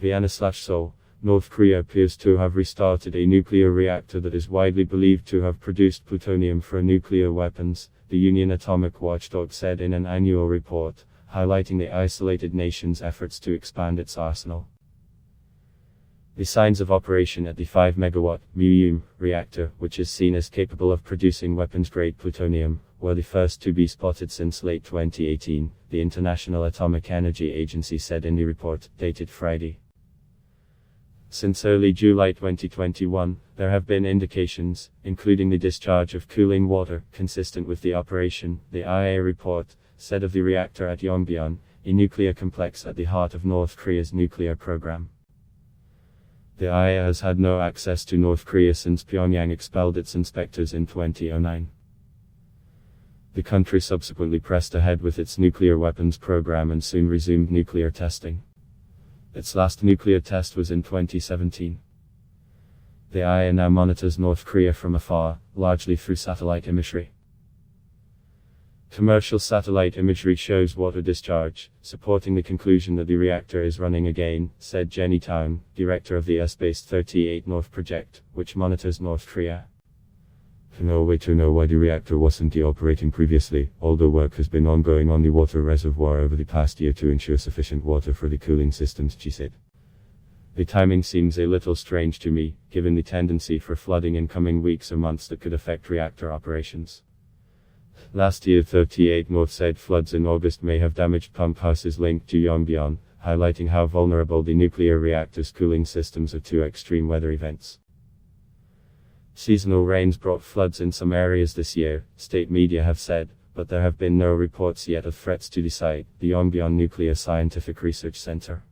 Vienna/Seoul, North Korea appears to have restarted a nuclear reactor that is widely believed to have produced plutonium for nuclear weapons, the Union Atomic Watchdog said in an annual report, highlighting the isolated nation's efforts to expand its arsenal. The signs of operation at the 5-megawatt VIENNA reactor, which is seen as capable of producing weapons-grade plutonium, were the first to be spotted since late 2018, the International Atomic Energy Agency said in the report, dated Friday. Since early July 2021, there have been indications, including the discharge of cooling water, consistent with the operation, the IAEA report said of the reactor at Yongbyon, a nuclear complex at the heart of North Korea's nuclear program. The IAEA has had no access to North Korea since Pyongyang expelled its inspectors in 2009. The country subsequently pressed ahead with its nuclear weapons program and soon resumed nuclear testing. Its last nuclear test was in 2017. The IAEA now monitors North Korea from afar, largely through satellite imagery. Commercial satellite imagery shows water discharge, supporting the conclusion that the reactor is running again, said Jenny Town, director of the S-Base 38 North project, which monitors North Korea. No way to know why the reactor wasn't operating previously, although work has been ongoing on the water reservoir over the past year to ensure sufficient water for the cooling systems, she said. The timing seems a little strange to me, given the tendency for flooding in coming weeks or months that could affect reactor operations. Last year 38 North said floods in August may have damaged pump houses linked to Yongbyon, highlighting how vulnerable the nuclear reactor's cooling systems are to extreme weather events. Seasonal rains brought floods in some areas this year, state media have said, but there have been no reports yet of threats to the site, the Yongbyon Nuclear Scientific Research Center.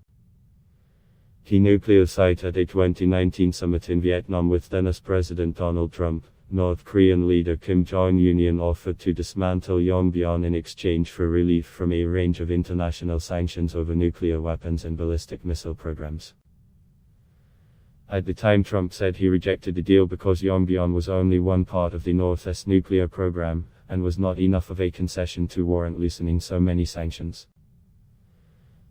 Key nuclear site at a 2019 summit in Vietnam with then-US President Donald Trump. North Korean leader Kim Jong-un offered to dismantle Yongbyon in exchange for relief from a range of international sanctions over nuclear weapons and ballistic missile programs. At the time, Trump said he rejected the deal because Yongbyon was only one part of the North's nuclear program, and was not enough of a concession to warrant loosening so many sanctions.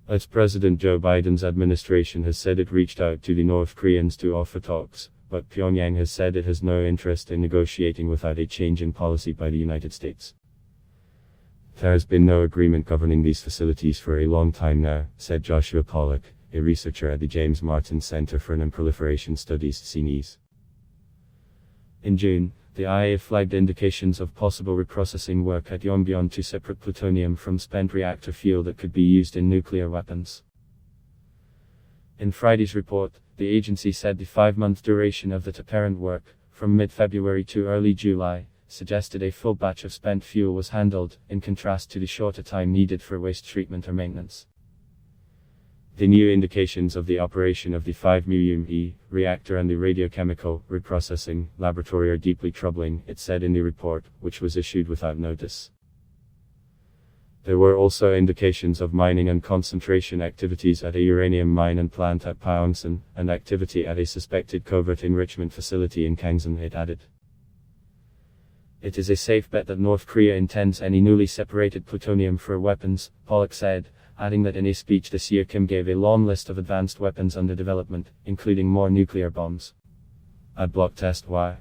As President Joe Biden's administration has said it reached out to the North Koreans to offer talks, but Pyongyang has said it has no interest in negotiating without a change in policy by the United States. There has been no agreement governing these facilities for a long time now, said Joshua Pollack, a researcher at the James Martin Center for Nonproliferation Studies (CNES). In June, the IAEA flagged indications of possible reprocessing work at Yongbyon to separate plutonium from spent reactor fuel that could be used in nuclear weapons. In Friday's report, the agency said the 5-month duration of the apparent work, from mid-February to early July, suggested a full batch of spent fuel was handled, in contrast to the shorter time needed for waste treatment or maintenance. The new indications of the operation of the 5-megawatt reactor and the radiochemical reprocessing laboratory are deeply troubling, it said in the report, which was issued without notice. There were also indications of mining and concentration activities at a uranium mine and plant at Pyeongsan, and activity at a suspected covert enrichment facility in Kangsan, it added. It is a safe bet that North Korea intends any newly separated plutonium for weapons, Pollack said, adding that in a speech this year Kim gave a long list of advanced weapons under development, including more nuclear bombs. Ad block test. Why?